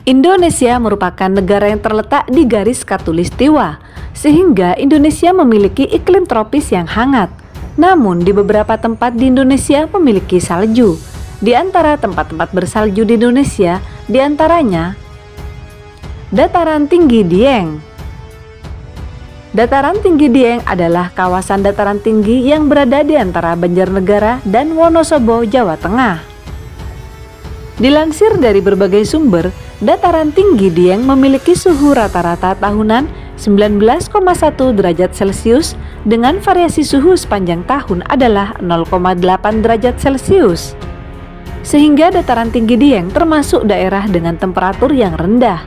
Indonesia merupakan negara yang terletak di garis khatulistiwa, sehingga Indonesia memiliki iklim tropis yang hangat. Namun, di beberapa tempat di Indonesia memiliki salju. Di antara tempat-tempat bersalju di Indonesia, di antaranya Dataran Tinggi Dieng. Dataran Tinggi Dieng adalah kawasan dataran tinggi yang berada di antara Banjarnegara dan Wonosobo, Jawa Tengah. Dilansir dari berbagai sumber, Dataran Tinggi Dieng memiliki suhu rata-rata tahunan 19,1 derajat Celcius dengan variasi suhu sepanjang tahun adalah 0,8 derajat Celcius. Sehingga Dataran Tinggi Dieng termasuk daerah dengan temperatur yang rendah.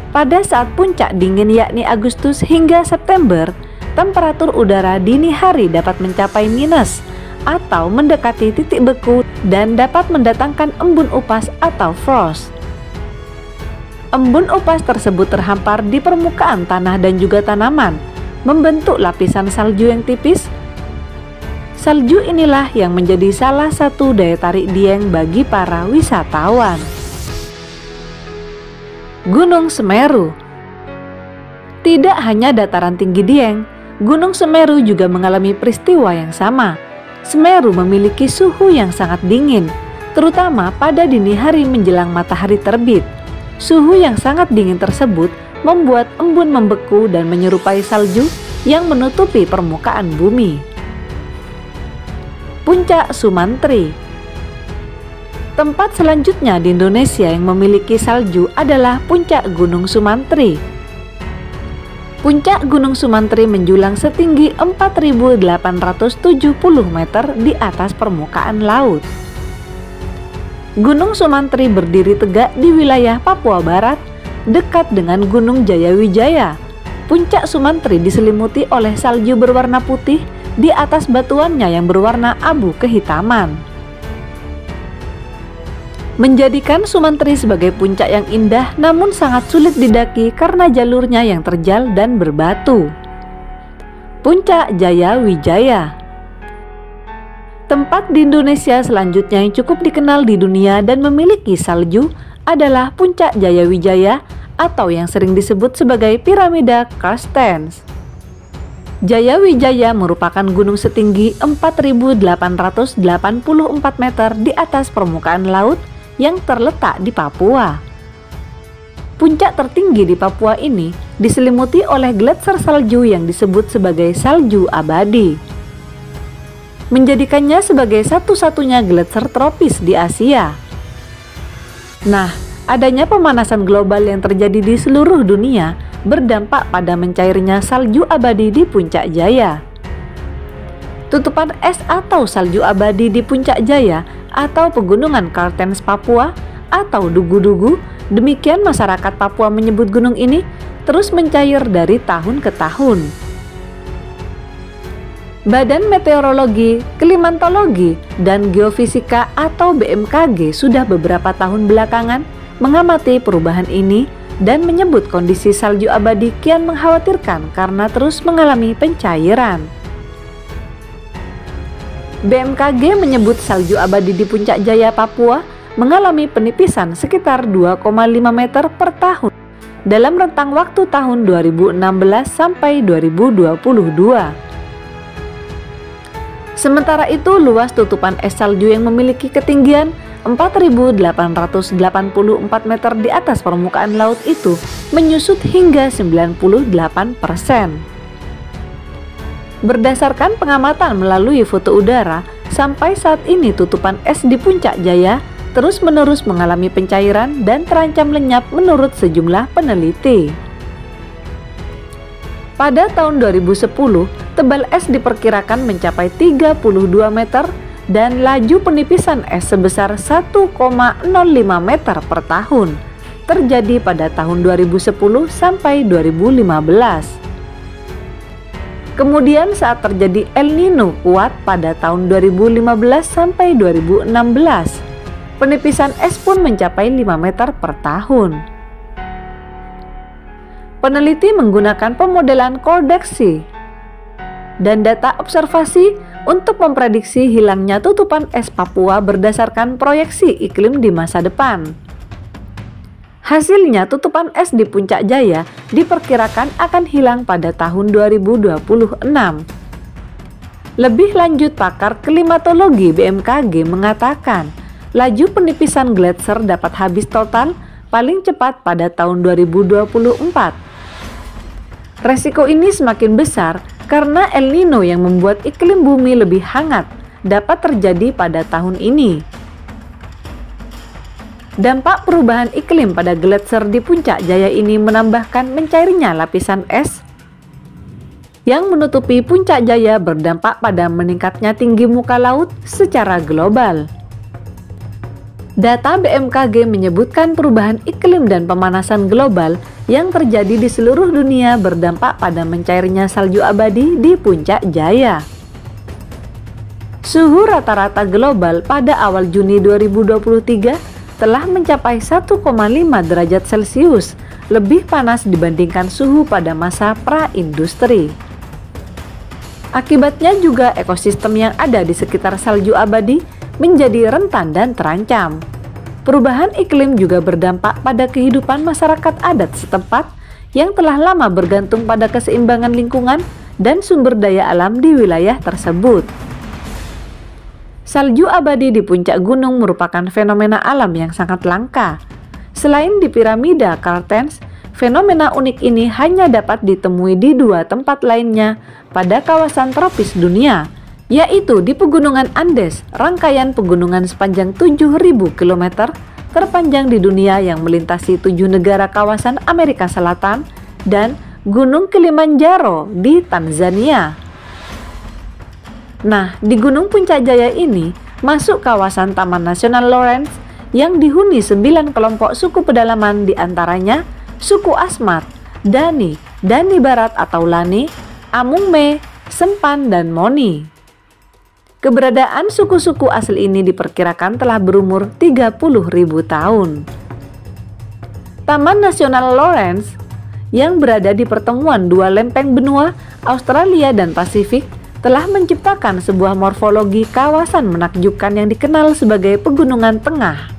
Pada saat puncak dingin yakni Agustus hingga September, temperatur udara dini hari dapat mencapai minus atau mendekati titik beku dan dapat mendatangkan embun upas atau frost. Embun upas tersebut terhampar di permukaan tanah dan juga tanaman, membentuk lapisan salju yang tipis. Salju inilah yang menjadi salah satu daya tarik Dieng bagi para wisatawan. Gunung Semeru. Tidak hanya Dataran Tinggi Dieng, Gunung Semeru juga mengalami peristiwa yang sama. Semeru memiliki suhu yang sangat dingin, terutama pada dini hari menjelang matahari terbit. Suhu yang sangat dingin tersebut membuat embun membeku dan menyerupai salju yang menutupi permukaan bumi. Puncak Sumantri. Tempat selanjutnya di Indonesia yang memiliki salju adalah Puncak Gunung Sumantri. Puncak Gunung Sumantri menjulang setinggi 4.870 meter di atas permukaan laut. Gunung Sumantri berdiri tegak di wilayah Papua Barat, dekat dengan Gunung Jayawijaya. Puncak Sumantri diselimuti oleh salju berwarna putih di atas batuannya yang berwarna abu kehitaman, menjadikan Sumantri sebagai puncak yang indah namun sangat sulit didaki karena jalurnya yang terjal dan berbatu. Puncak Jayawijaya. Tempat di Indonesia selanjutnya yang cukup dikenal di dunia dan memiliki salju adalah Puncak Jayawijaya atau yang sering disebut sebagai Piramida Carstens. Jayawijaya merupakan gunung setinggi 4.884 meter di atas permukaan laut yang terletak di Papua. Puncak tertinggi di Papua ini diselimuti oleh gletser salju yang disebut sebagai salju abadi, menjadikannya sebagai satu-satunya gletser tropis di Asia. Nah, adanya pemanasan global yang terjadi di seluruh dunia berdampak pada mencairnya salju abadi di Puncak Jaya. Tutupan es atau salju abadi di Puncak Jaya atau Pegunungan Carstens Papua atau Dugu-Dugu, demikian masyarakat Papua menyebut gunung ini, terus mencair dari tahun ke tahun. Badan Meteorologi, Klimatologi, dan Geofisika atau BMKG sudah beberapa tahun belakangan mengamati perubahan ini dan menyebut kondisi salju abadi kian mengkhawatirkan karena terus mengalami pencairan. BMKG menyebut salju abadi di Puncak Jaya, Papua mengalami penipisan sekitar 2,5 meter per tahun dalam rentang waktu tahun 2016 sampai 2022. Sementara itu, luas tutupan es salju yang memiliki ketinggian 4.884 meter di atas permukaan laut itu menyusut hingga 98%. Berdasarkan pengamatan melalui foto udara, sampai saat ini tutupan es di Puncak Jaya terus-menerus mengalami pencairan dan terancam lenyap menurut sejumlah peneliti. Pada tahun 2010, tebal es diperkirakan mencapai 32 meter dan laju penipisan es sebesar 1,05 meter per tahun terjadi pada tahun 2010 sampai 2015. Kemudian saat terjadi El Nino kuat pada tahun 2015 sampai 2016, penipisan es pun mencapai 5 meter per tahun. Peneliti menggunakan pemodelan konveksi dan data observasi untuk memprediksi hilangnya tutupan es Papua berdasarkan proyeksi iklim di masa depan. Hasilnya, tutupan es di Puncak Jaya diperkirakan akan hilang pada tahun 2026. Lebih lanjut, pakar klimatologi BMKG mengatakan, laju penipisan gletser dapat habis total paling cepat pada tahun 2024. Resiko ini semakin besar karena El Nino yang membuat iklim bumi lebih hangat dapat terjadi pada tahun ini. Dampak perubahan iklim pada gletser di Puncak Jaya ini menambahkan mencairnya lapisan es yang menutupi Puncak Jaya, berdampak pada meningkatnya tinggi muka laut secara global. Data BMKG menyebutkan perubahan iklim dan pemanasan global yang terjadi di seluruh dunia berdampak pada mencairnya salju abadi di Puncak Jaya. Suhu rata-rata global pada awal Juni 2023 telah mencapai 1,5 derajat Celcius, lebih panas dibandingkan suhu pada masa pra-industri. Akibatnya juga ekosistem yang ada di sekitar salju abadi menjadi rentan dan terancam. Perubahan iklim juga berdampak pada kehidupan masyarakat adat setempat yang telah lama bergantung pada keseimbangan lingkungan dan sumber daya alam di wilayah tersebut. Salju abadi di puncak gunung merupakan fenomena alam yang sangat langka. Selain di piramida Cartens, fenomena unik ini hanya dapat ditemui di dua tempat lainnya pada kawasan tropis dunia, yaitu di Pegunungan Andes, rangkaian pegunungan sepanjang 7.000 km terpanjang di dunia yang melintasi 7 negara kawasan Amerika Selatan, dan Gunung Kilimanjaro di Tanzania. Nah, di Gunung Puncak Jaya ini masuk kawasan Taman Nasional Lawrence yang dihuni 9 kelompok suku pedalaman, diantaranya suku Asmat, Dani, Dani Barat atau Lani, Amungme, Sempan, dan Moni. Keberadaan suku-suku asli ini diperkirakan telah berumur 30.000 tahun. Taman Nasional Lawrence yang berada di pertemuan dua lempeng benua Australia dan Pasifik telah menciptakan sebuah morfologi kawasan menakjubkan yang dikenal sebagai pegunungan tengah.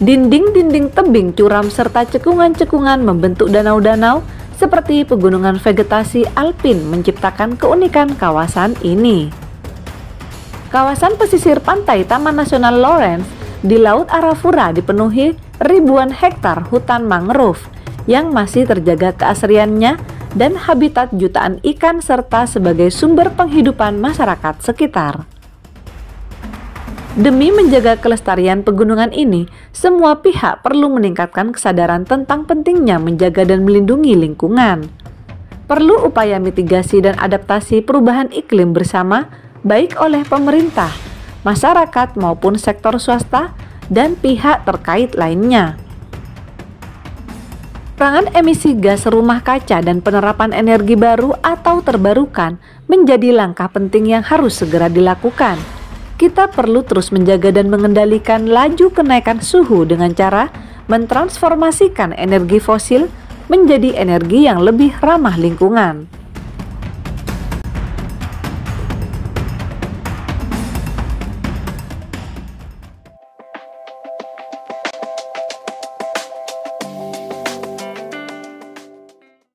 Dinding-dinding tebing curam serta cekungan-cekungan membentuk danau-danau seperti pegunungan vegetasi alpin menciptakan keunikan kawasan ini. Kawasan pesisir pantai Taman Nasional Lawrence di Laut Arafura dipenuhi ribuan hektar hutan mangrove yang masih terjaga keasriannya dan habitat jutaan ikan serta sebagai sumber penghidupan masyarakat sekitar. Demi menjaga kelestarian pegunungan ini, semua pihak perlu meningkatkan kesadaran tentang pentingnya menjaga dan melindungi lingkungan. Perlu upaya mitigasi dan adaptasi perubahan iklim bersama, baik oleh pemerintah, masyarakat maupun sektor swasta dan pihak terkait lainnya. Perangan emisi gas rumah kaca dan penerapan energi baru atau terbarukan menjadi langkah penting yang harus segera dilakukan. Kita perlu terus menjaga dan mengendalikan laju kenaikan suhu dengan cara mentransformasikan energi fosil menjadi energi yang lebih ramah lingkungan.